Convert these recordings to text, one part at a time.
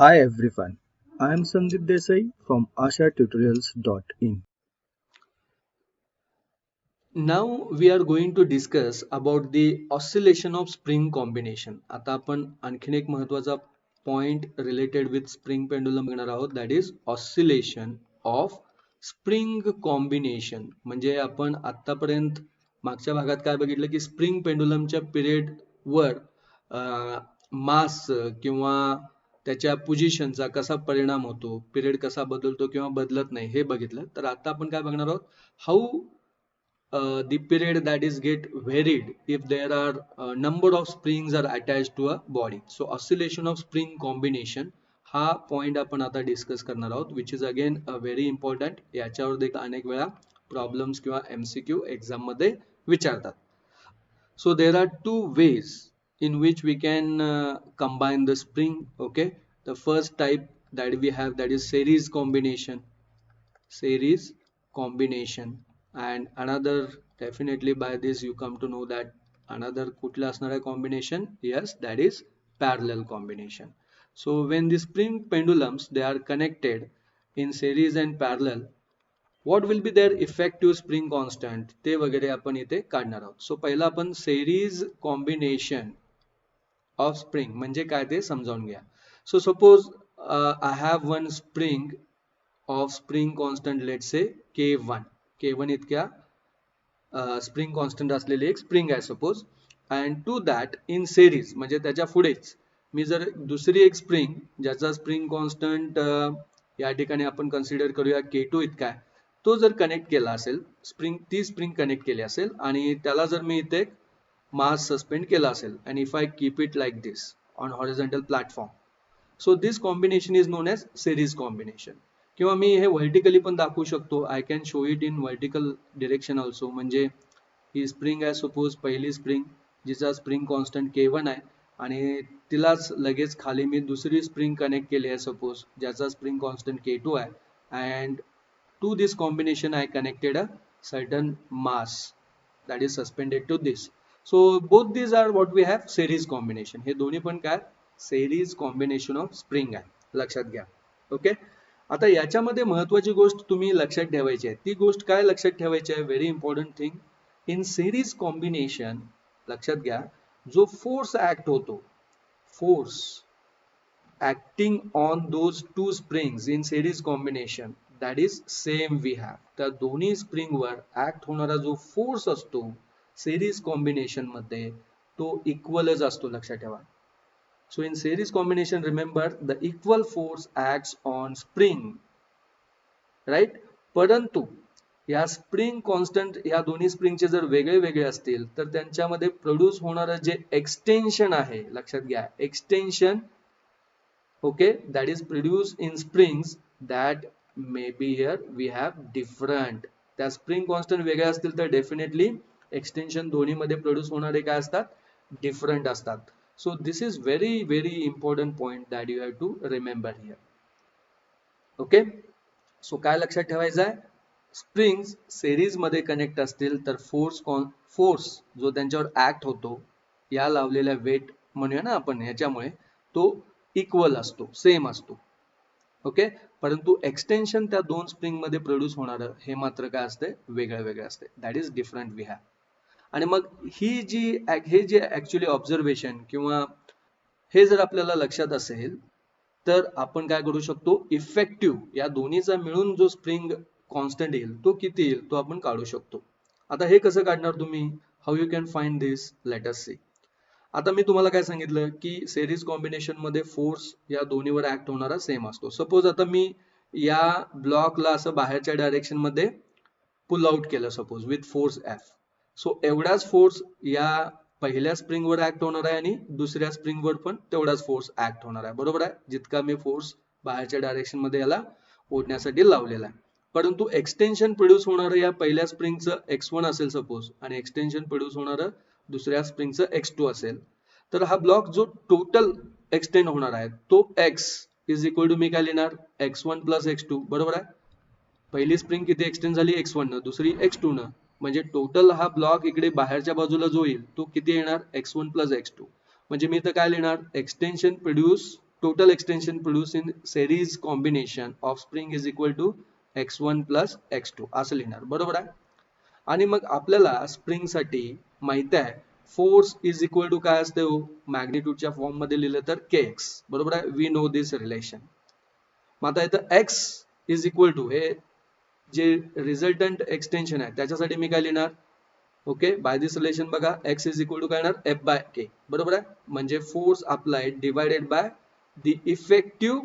Hi everyone, I am Sandeep Desai from AshaTutorials.in. Now we are going to discuss about the oscillation of spring combination. आता आपण आणखीन एक महत्वाचा point related with spring pendulum बघणार आहोत, that is oscillation of spring combination. म्हणजे आपण आतापर्यंत मागच्या भागात काय बघितलं की स्प्रिंग पेंडुलमच्या पिरियड वर मास किंवा त्याच्या पोझिशनचा कसा परिणाम होतो, पिरियड कसा बदलतो किंवा बदलत नाही हे बघितलं. तर आता आपण काय बघणार आहोत, how the period that is get varied if there are number of springs are attached to a body. So oscillation of spring combination हा पॉइंट आपण आता डिस्कस करणार आहोत, which is again very important. याच्यावर देखील अनेक वेळा प्रॉब्लेम्स किंवा MCQ एक्झाम मध्ये विचारतात. So there are two ways in which we can combine the spring. Okay, the first type that we have, that is series combination, and another, definitely by this you come to know that another कुठला असणार आहे combination, yes, that is parallel combination. So when the spring pendulums they are connected in series and parallel, what will be their effective spring constant ते वगैरे आपण इथे काढणार आहोत. So पहिला आपण series combination of spring म्हणजे काय ते समजावून घ्या. So suppose I have one spring of spring constant, let's say k1 इतक्या स्प्रिंग कॉन्स्टंट असलेली एक स्प्रिंग आहे suppose, and to that in series म्हणजे त्याच्या पुढेच मी जर दुसरी एक स्प्रिंग ज्याचा स्प्रिंग कॉन्स्टंट या ठिकाणी आपण कन्सिडर करूया K2 इतका आहे, तो जर कनेक्ट केला असेल, ती स्प्रिंग कनेक्ट केली असेल आणि त्याला जर मी इथे मास सस्पेंड केला असेल, and if I keep it like this on horizontal platform, so this combination is known as series combination. किंवा मी हे व्हर्टिकली पण दाखवू शकतो, I can show it in vertical direction also. म्हणजे ही स्प्रिंग आहे सपोज, पहिली स्प्रिंग जिचा स्प्रिंग कॉन्स्टंट K1 आहे आणि तिलाच लगेच खाली मी दुसरी स्प्रिंग कनेक्ट केली आहे सपोज ज्याचा स्प्रिंग कॉन्स्टंट K2 आहे, and to this combination I connected a certain mass that is suspended to this. So both these are what we have series combination. हे दोन्ही पण काय series combination of spring आहे, लक्षात घ्या. Okay, आता याच्यामध्ये महत्वाची गोष्ट तुम्ही लक्षात ठेवायची आहे, ती गोष्ट काय लक्षात ठेवायची आहे, very important thing in series combination. लक्षात घ्या, जो फोर्स ऍक्ट होतो, force acting on those two springs in series combination, that is same we have. त्या दोन्ही स्प्रिंग वर ऍक्ट होणारा जो फोर्स असतो सिरीज कॉम्बिनेशन मध्ये तो इक्वलच असतो, लक्षात ठेवा. So in series combination, remember the equal force acts on spring, right? परंतु या स्प्रिंग कॉन्स्टंट या दोन्ही स्प्रिंगचे जर वेगळे वेगळे असतील तर त्यांच्यामध्ये प्रोड्यूस होणारं जे एक्सटेन्शन आहे, लक्षात घ्या, extension, okay, that is produced in springs, that maybe here we have different. त्या स्प्रिंग कॉन्स्टंट वेगळ्या असतील तर डेफिनेटली एक्सटेन्शन दोन्ही मध्ये प्रोड्यूस होणारे काय असतात, डिफरंट असतात. So this is very very important point that you have to remember here. Okay, so काय लक्षात ठेवायचं आहे, स्प्रिंग्स सिरीज मध्ये कनेक्ट असतील तर फोर्स जो त्यांच्यावर ऍक्ट होतो या लावलेल्या वेट म्हणूया ना आपण ह्याच्यामुळे, तो इक्वल असतो, सेम असतो. ओके, परंतु एक्सटेन्शन त्या दोन स्प्रिंग मध्ये प्रोड्यूस होणार हे मात्र काय असते, वेगळं वेगळं असते, that is different we have. आणि मग हे जे ऍक्च्युली ऑब्झर्वेशन किंवा हे जर आपल्याला लक्षात असेल तर आपण काय करू शकतो, इफेक्टिव्ह या दोन्हीचा मिळून जो स्प्रिंग कॉन्स्टंट येईल तो किती येईल तो आपण काढू शकतो. आता हे कसं काढणार तुम्ही, how you can find this, let us see. आता मी तुम्हाला काय सांगितलं की सिरीज कॉम्बिनेशन मध्ये फोर्स या दोन्हीवर ऍक्ट होणारा सेम असतो. सपोज आता मी या ब्लॉकला असं बाहेरच्या डायरेक्शन मध्ये पुल आउट केलं suppose with force F. So एवढाच फोर्स या पहिल्या स्प्रिंग वर ऍक्ट होणार आहे आणि दुसऱ्या स्प्रिंग वर पण तेवढाच फोर्स ऍक्ट होणार आहे, बरोबर आहे, जितका मी फोर्स बाहेरच्या डायरेक्शन मध्ये याला ओढण्यासाठी लावलेला आहे. परंतु एक्सटेन्शन प्रोड्यूस होणार या पहिल्या स्प्रिंगचं X1 असेल सपोज आणि एक्सटेन्शन प्रोड्यूस होणार दुसऱ्या स्प्रिंगचं X2 असेल, तर हा ब्लॉक जो टोटल एक्सटेंड होणार आहे तो X इज इक्वल टू मी काय लिहिणार, X1 प्लस X2, बरोबर आहे. पहिली स्प्रिंग किती एक्सटेंड झाली, X1 न, दुसरी X2 न, म्हणजे टोटल हा ब्लॉक इकडे बाहेरच्या बाजूला जो येईल तो किती येणार, X1 प्लस X2. म्हणजे मी इथं काय लिहिणार, extension produce total extension produced in series combination of spring is equal to x1 plus x2 असं लिहिणार, बरोबर आहे. आणि मग आपल्याला स्प्रिंग साठी माहित आहे फोर्स इज इक्वल टू काय असते हो, मॅग्निट्यूडच्या फॉर्म मध्ये लिहिलं तर kx, बरोबर आहे. We know this relation. मग आता इथं x इज इक्वल टू हे जे रिझल्टंट एक्सटेन्शन आहे त्याच्यासाठी मी काय लिहिणार, ओके, बाय दिस रिलेशन बघा x इज इक्वल टू काय येणार f बाय k, बरोबर आहे. म्हणजे force applied divided by the effective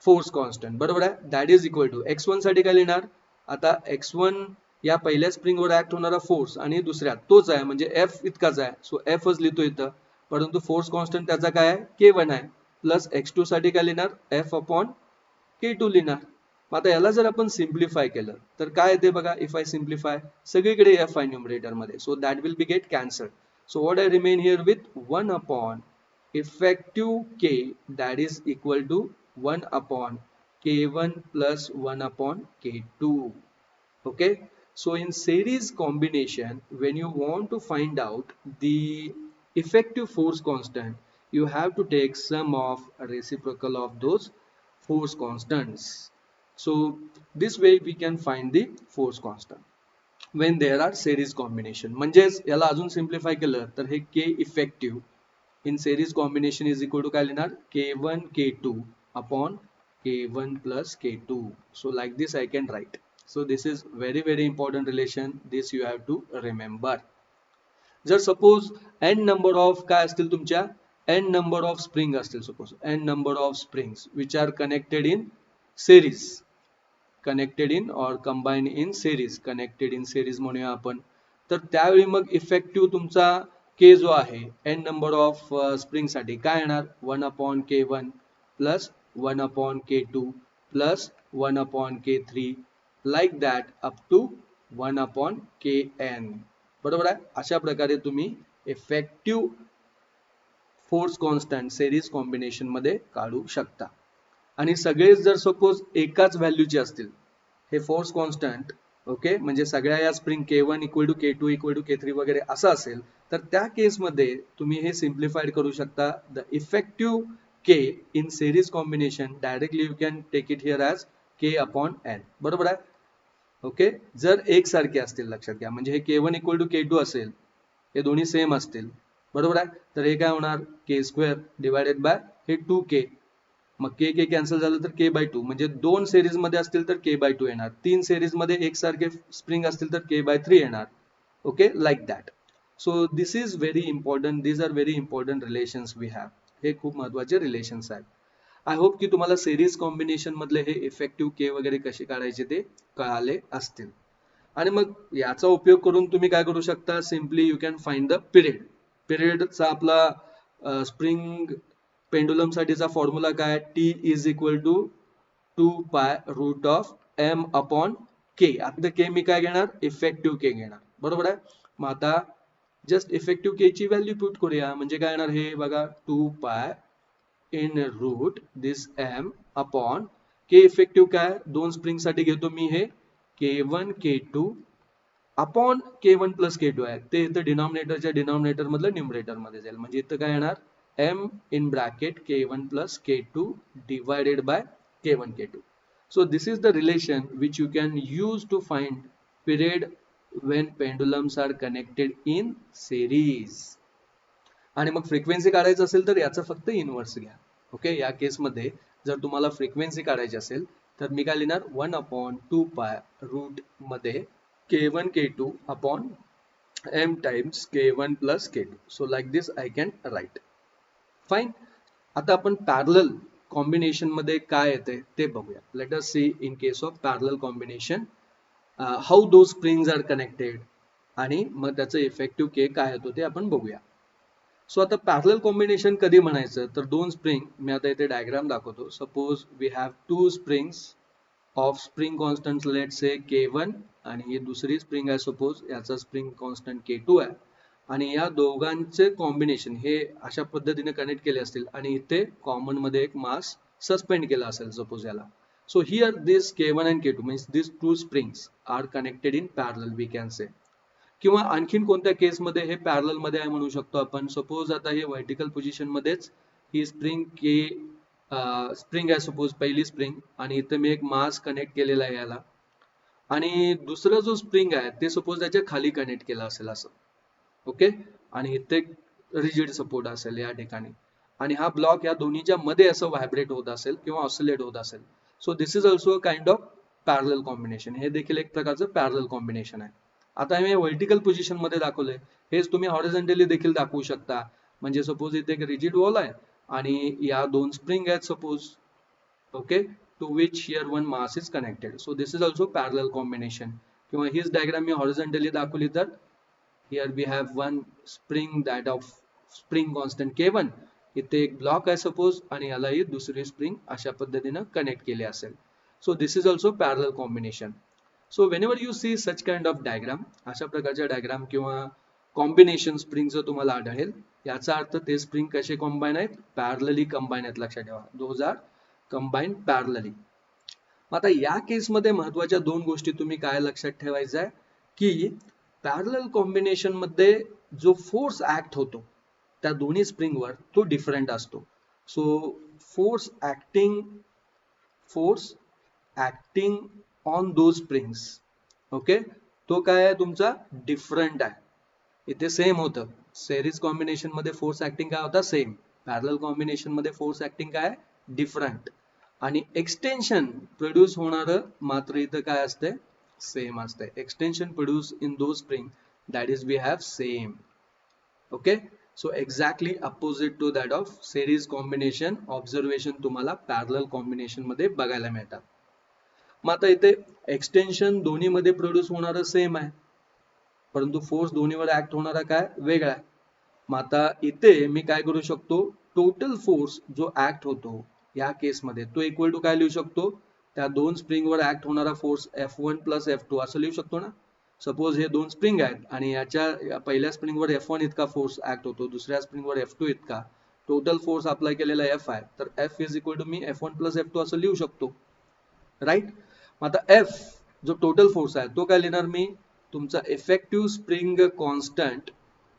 force constant, बरोबर आहे. That is equal to x1 साठी काय लिहिणार, आता x1 या पहिल्या स्प्रिंगवर ऍक्ट होणारा फोर्स आणि दुसऱ्या तोच आहे म्हणजे f इतकाच आहे, सो f च लिहितो इथं, परंतु फोर्स कॉन्स्टंट त्याचा काय आहे k1 आहे, प्लस x2 साठी काय लिहिणार f अपॉन k2 लिहिणार. आता याला जर आपण सिम्प्लिफाय केलं तर काय येते बघा, इफ आय सिम्प्लिफाय सगळीकडे f आहे न्यूमरेटर मध्ये, so that will be get cancelled. So what I remain here with 1 upon effective k, that is equal to 1 upon k1 plus 1 upon k2. Okay, so in series combination when you want to find out the effective force constant you have to take sum of reciprocal of those force constants. So this way we can find the force constant when there are series combination. म्हणजेच याला अजून simplify केलं तर हे k effective in series combination is equal to काय लिहिणार k1 k2 upon k1 plus k2. So like this I can write. So this is very important relation, this you have to remember. जर suppose n number of काय असतील तुमच्या, n number of spring असतील, suppose n number of springs which are connected in series, connected in और combine in series, connected in series म्हणूया आपण, तर त्यावेळी मग इफेक्टिव्ह तुमचा के जो आहे एन नंबर ऑफ स्प्रिंग साठी काय येणार 1 upon k1 plus 1 upon k2 plus 1 upon k3 like that up to 1 upon kn, बरोबर आहे. अशा प्रकारे तुम्ही effective force constant series combination मध्ये काढू शकता. आणि सगळेच जर सपोज एकाच व्हॅल्यूचे असतील हे फोर्स कॉन्स्टंट, ओके, म्हणजे सगळ्या या spring k1 equal to k2 equal to k3 वगैरे असं असेल तर त्या केसमध्ये तुम्ही हे सिम्प्लिफाईड करू शकता. The effective k in series combination directly you can take it here as k upon n, बरोबर आहे. ओके, जर एकसारखे असतील लक्षात घ्या, म्हणजे हे k1 इक्वल टू k2 असेल, हे दोन्ही सेम असतील, बरोबर आहे, तर हे काय होणार k स्क्वेअर डिवायडेड बाय हे 2k, मग के के कॅन्सल झालं तर k बाय 2, म्हणजे दोन सिरीज मध्ये असतील तर k बाय 2 येणार, तीन सिरीज मध्ये एकसारखे स्प्रिंग असतील तर k बाय 3 येणार. Okay, like that. So this is very important, these are very important relations we have, हे खूप महत्वाचे रिलेशन्स आहेत. आय होप की तुम्हाला सिरीज कॉम्बिनेशन मधले हे इफेक्टिव्ह के वगैरे कसे काढायचे ते कळाले असतील. आणि मग याचा उपयोग करून तुम्ही काय करू शकता, simply you can find the period. पिरियडचा आपला स्प्रिंग पेंडुलम साठीचा फॉर्म्युला काय, T is equal to 2 pi root of M upon K. आता के मी काय घेणार इफेक्टिव्ह के घेणार, बरोबर आहे. मग आता जस्ट इफेक्टिव्ह के ची व्हॅल्यू पुट करूया, म्हणजे काय येणार हे बघा 2 pi in root this M upon K effective काय दोन स्प्रिंग साठी घेतो मी हे k1 k2 upon k1 plus k2 आहे, ते इथं डिनॉमिनेटरच्या डिनॉमिनेटर मधलं न्यूमरेटर मध्ये जाईल, म्हणजे इथं काय येणार m in bracket k1 plus k2 divided by k1 k2. So this is the relation which you can use to find period when pendulums are connected in series. आणि मग फ्रिक्वेन्सी काढायचं असेल तर याचा फक्त इनवर्स घ्या. ओके, या केसमध्ये जर तुम्हाला फ्रिक्वेन्सी काढायची असेल तर मी काय लिहिणार 1 अपॉन 2 पाय रूट मध्ये k1 k2 upon m times k1 plus k2. So like this I can write. Fine. आता आपण पॅरलल कॉम्बिनेशन मध्ये काय येते ते बघूया. Let us see in case of parallel combination how those springs are connected आणि मग त्याचं इफेक्टिव्ह के काय येतो ते आपण बघूया. सो आता पॅरलल कॉम्बिनेशन कधी म्हणायचं तर दोन स्प्रिंग, मी आता इथे डायग्राम दाखवतो. Suppose we have two springs of spring constant let say k1 आणि ही दुसरी स्प्रिंग आहे, सपोज याचा स्प्रिंग कॉन्स्टंट k2 आहे, आणि या दोघांचे कॉम्बिनेशन हे अशा पद्धतीने कनेक्ट केले असतील आणि इथे कॉमन मध्ये एक मास सस्पेंड केला असेल सपोज याला. So here this k1 and k2 means this two springs are connected in parallel we can say. किंवा आणखीन कोणत्या केसमध्ये हे पॅरलल मध्ये आहे म्हणू शकतो आपण, सपोज आता हे व्हर्टिकल पोझिशन मध्येच ही स्प्रिंग के स्प्रिंग आहे सपोज पहिली स्प्रिंग, आणि इथं मी एक मास कनेक्ट केलेला आहे याला, आणि दुसरा जो स्प्रिंग आहे ते सपोज त्याच्या खाली कनेक्ट केला असेल असं. ओके, आणि इथे रिजिड सपोर्ट असेल या ठिकाणी, आणि हा ब्लॉक या दोन्हीच्या मध्ये असं व्हायब्रेट होत असेल किंवा ऑसिलेट होत असेल. So this is also a kind of parallel combination. हे देखील एक प्रकारचं पॅरलल कॉम्बिनेशन आहे. आता मी व्हर्टिकल पोझिशन मध्ये दाखवलंय, हेच तुम्ही हॉरिझॉन्टली देखील दाखवू शकता. म्हणजे सपोज इथे एक रिजिड वॉल आहे आणि या दोन स्प्रिंग आहेत suppose, okay, to which here one mass is connected. So this is also parallel combination. किंवा हीच डायग्राम मी हॉरिझॉन्टली दाखवली तर here we have one spring that of spring constant K1, इथे एक ब्लॉक आहे सपोज आणि यालाही दुसरी स्प्रिंग अशा पद्धतीनं कनेक्ट केले असेल. So this is also parallel combination. So when you see such kind of diagram, अशा प्रकारच्या डायग्राम किंवा कॉम्बिनेशन स्प्रिंगचं तुम्हाला आढळेल, याचा अर्थ ते स्प्रिंग कसे कॉम्बाईन आहेत, पॅरलली कंबाईन आहेत. लक्षात ठेवा, दोज आर कंबाईन पॅरलली. आता या केसमध्ये महत्वाच्या दोन गोष्टी तुम्ही काय लक्षात ठेवायचं आहे, की पॅरलल कॉम्बिनेशन मध्ये जो फोर्स ऍक्ट होतो त्या दोन्ही स्प्रिंगवर तो डिफरंट असतो. So force acting on those springs, okay, तो काय आहे तुमचा डिफरंट आहे. इथे सेम होतं, सेरीज कॉम्बिनेशन मध्ये फोर्स ऍक्टिंग काय होता, सेम. पॅरलल कॉम्बिनेशन मध्ये फोर्स ऍक्टिंग काय, डिफरंट. आणि एक्सटेन्शन प्रोड्यूस होणार मात्र इथं काय असते, सेम असते. एक्सटेन्शन प्रोड्यूस इन दो spring that is we have same. Okay, so exactly opposite to that of series combination observation तुम्हाला पॅरलल कॉम्बिनेशन मध्ये बघायला मिळतात. मग आता इथे एक्सटेन्शन दोन्ही मध्ये प्रोड्यूस होणार सेम आहे, परंतु फोर्स दोन्हीवर ऍक्ट होणारा काय वेगळा आहे. मग आता इथे मी काय करू शकतो, टोटल फोर्स जो ऍक्ट होतो या केसमध्ये तो इक्वल टू काय लिहू शकतो, त्या दोन स्प्रिंगवर ऍक्ट होणारा फोर्स F1 प्लस F2 असं लिहू शकतो ना. सपोज हे दोन स्प्रिंग आहेत आणि याच्या पहिल्या स्प्रिंगवर F1 इतका फोर्स ऍक्ट होतो, दुसऱ्या स्प्रिंगवर F2 इतका. टोटल फोर्स अप्लाय केलेला F आहे, तर F इज इक्वल टू मी F1 प्लस F2 असं लिहू शकतो, राईट. आता F जो टोटल फोर्स आहे तो काय लिहिणार मी, तुमचा इफेक्टिव्ह स्प्रिंग कॉन्स्टंट,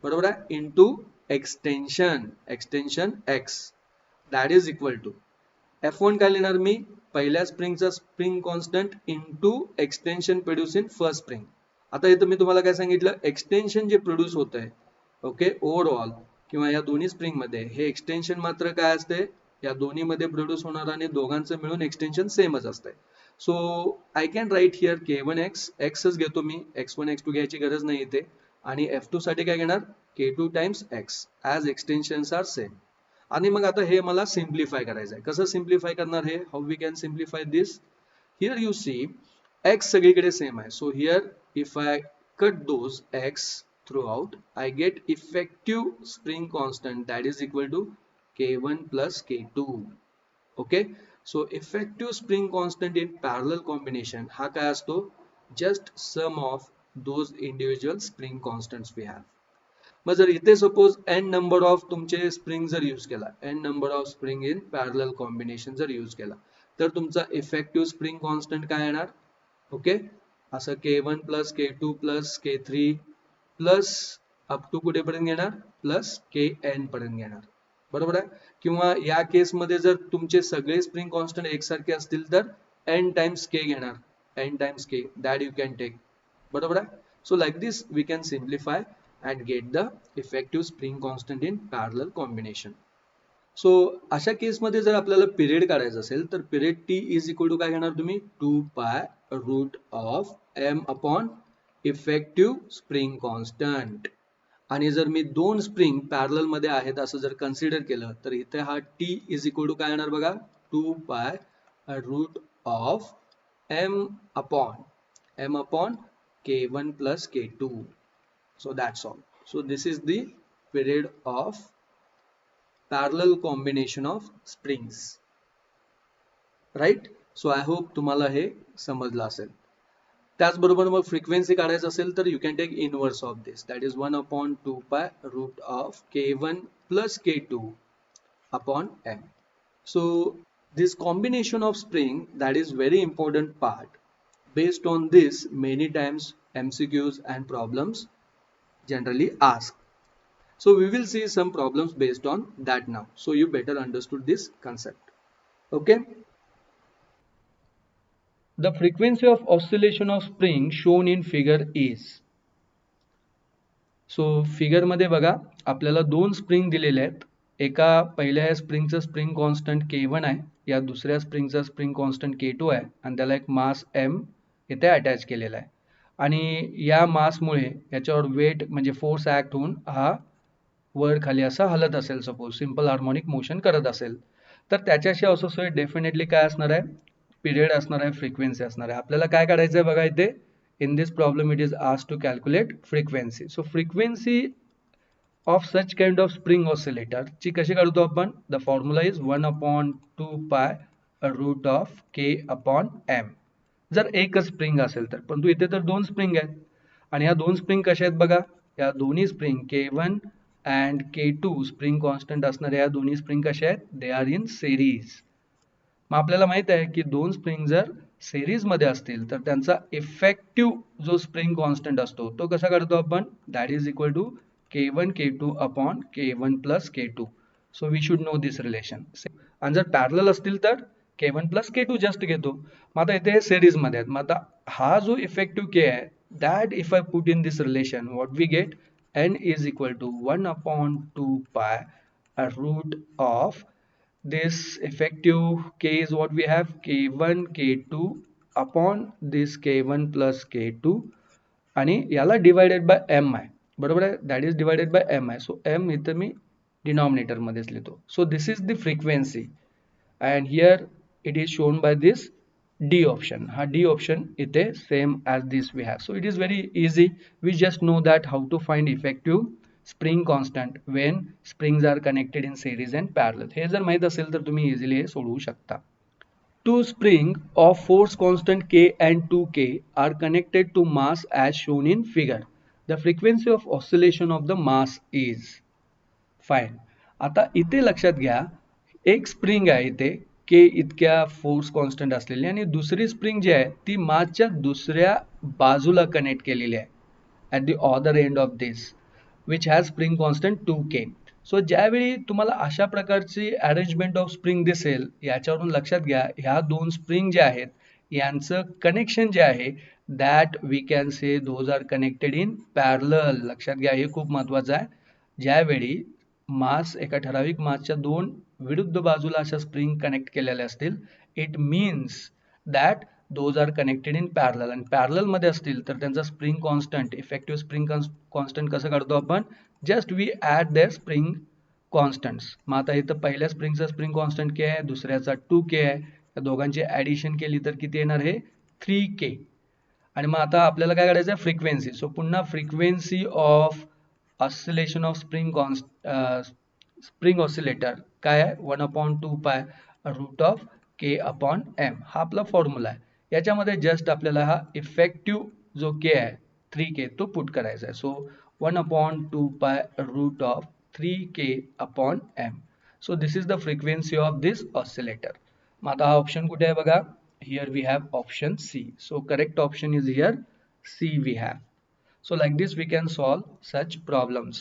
बरोबर आहे, into extension X, that is equal to F1 काय लिहिणार मी, पहिल्या स्प्रिंगचा spring constant into extension produce in first spring. आता इथं मी तुम्हाला काय सांगितलं, एक्सटेन्शन जे प्रोड्यूस होत आहे, ओके, ओव्हरऑल किंवा या दोन्ही स्प्रिंग मध्ये, हे एक्सटेन्शन मात्र काय असते, या दोन्ही मध्ये प्रोड्यूस होणार आणि दोघांचं मिळून एक्सटेन्शन सेमच असते. So I can write here K1X, एक्सच घेतो मी, X1 X2 घ्यायची गरज नाही इथे, आणि F2 साठी काय घेणार, K2 times X, as extensions are same. आणि मग आता हे मला सिम्प्लिफाय करायचं आहे. कसं सिम्प्लिफाय करणार हे, how we can simplify this, here you see X सगळीकडे सेम आहे. So here if I cut those X throughout, I get effective spring constant that is equal to K1 plus K2. Okay, so effective spring constant in parallel combination हा काय असतो, just sum of those individual spring constants we have. मग जर इथे suppose n number of तुमचे spring जर use केला, n number of spring in parallel combination जर यूज केला, तर तुमचा इफेक्टिव्ह स्प्रिंग कॉन्स्टंट काय येणार, ओके, असं K1 plus K2 plus K3 plus up to कुठेपर्यंत घेणार, प्लस Kn पर्यंत घेणार, बरोबर आहे. किंवा या केसमध्ये जर तुमचे सगळे स्प्रिंग कॉन्स्टंट एकसारखे असतील तर n टाइम्स K घेणार, n times K that you can take, बरोबर आहे. So like this we can simplify and get the effective spring constant in parallel combination. So अशा केसमध्ये जर आपल्याला पिरियड काढायचा असेल तर period T is equal to काय घेणार तुम्ही, 2 pi root of m upon effective spring constant. आणि जर मी दोन स्प्रिंग पॅरलल मध्ये आहेत असं जर कन्सिडर केलं तर इथे हा T इज इक्वल टू काय येणार बघा, 2 pi root of m upon K1 plus K2. So that's all. So this is the period of parallel combination of springs, right? So I hope तुम्हाला हे समजलं असेल. त्याचबरोबर मग फ्रिक्वेन्सी काढायचं असेल तर you can take inverse of this, that is 1 upon 2 pi root of K1 plus K2 upon m. So this combination of spring, that is very important part. Based on this, many times MCQs and problems generally ask. So we will see some problems based on that now. So you better understood this concept. Okay. The frequency of oscillation of spring shown in figure is. So फिगरमध्ये बघा आपल्याला दोन spring दिलेले आहेत. एका पहिल्या स्प्रिंगचं spring constant K1 आहे, या दुसऱ्या स्प्रिंगचा स्प्रिंग कॉन्स्टंट K2 आहे आणि त्याला एक मास M इथे अटॅच केलेला आहे. आणि या मासमुळे याच्यावर वेट म्हणजे फोर्स ॲक्ट होऊन हा वर खाली असा हलत असेल, सपोज सिंपल हार्मोनिक मोशन करत असेल, तर त्याच्याशी असोसिएट डेफिनेटली काय असणार आहे, पिरियड असणार आहे, फ्रिक्वेन्सी असणार आहे. आपल्याला काय काढायचं आहे बघा इथे. In this problem it is asked to calculate frequency. So frequency of such kind of spring oscillator ची कशी काढतो आपण. The formula is 1 upon 2 pi root of k upon m. जर एकच स्प्रिंग असेल तर, परंतु इथे तर दोन स्प्रिंग आहेत आणि ह्या दोन स्प्रिंग कशा आहेत बघा. या दोन्ही spring K1 and K2 spring constant असणाऱ्या या दोन्ही स्प्रिंग कशा आहेत, दे आर इन सिरीज. मग आपल्याला माहित आहे की दोन स्प्रिंग जर सिरीज मध्ये असतील तर त्यांचा इफेक्टिव्ह जो स्प्रिंग कॉन्स्टंट असतो तो कसा काढतो आपण. That is equal to K1 K2 upon K1 plus K2. So we should know this relation. आणि जर पॅरलल असतील तर K1 प्लस K2 जस्ट घेतो. मग आता इथे हे सिरीज मध्ये आहेत. मग आता हा जो इफेक्टिव्ह K आहे, that if I put in this relation, what we get, N is equal to 1 upon 2 pi root of this effective K is what we have, K1 K2 upon this K1 plus K2 आणि याला divided by M आहे, बरोबर आहे. That is divided by M आहे. So M इथं मी denominator मध्येच लिहितो. So this is the frequency and here it is shown by this D option. हा D option इथे same as this we have. So it is very easy. We just know that how to find effective spring constant when springs are connected in series and parallel. हे जर माहित असेल तर तुम्ही easily हे सोडवू शकता. Two spring of force constant K and 2K are connected to mass as shown in figure. The frequency of oscillation of the mass is. Fine. आता इथे लक्षात घ्या, एक स्प्रिंग आहे इथे K इतक्या फोर्स कॉन्स्टंट असलेली आणि दुसरी स्प्रिंग जी आहे ती मासच्या दुसऱ्या बाजूला कनेक्ट केलेली आहे at the other end of this which has spring constant 2K. So ज्यावेळी तुम्हाला अशा प्रकारची अरेंजमेंट ऑफ स्प्रिंग दिसेल, याच्यावरून लक्षात घ्या ह्या दोन स्प्रिंग ज्या आहेत यांचं कनेक्शन जे आहे that we can say those are connected in parallel. लक्षात घ्या, हे खूप महत्त्वाचं आहे. ज्यावेळी मास एका ठराविक मासच्या दोन विरुद्ध बाजूला अशा स्प्रिंग कनेक्ट केलेल्या असतील, it means that those are connected in parallel. आणि पॅरलल मध्ये असतील तर त्यांचा spring constant, effective spring constant कसं काढतो आपण, just we add their spring constants. मग आता इथं पहिल्या स्प्रिंगचा स्प्रिंग कॉन्स्टंट K आहे, दुसऱ्याचा 2K आहे. या दोघांची ॲडिशन केली तर किती येणार, हे 3K. आणि मग आता आपल्याला काय काढायचं आहे, फ्रिक्वेन्सी. सो पुन्हा frequency of oscillation of spring oscillator काय आहे, 1 upon 2 pi root of K upon M. हा आपला फॉर्म्युला आहे. याच्यामध्ये जस्ट आपल्याला हा इफेक्टिव्ह जो K आहे 3K तो पुट करायचा आहे. So 1 upon 2 pi root of 3K upon M. So this is the frequency of this oscillator. मग आता हा ऑप्शन कुठे आहे बघा, here we have option C. So correct option is here C we have. So like this we can solve such problems.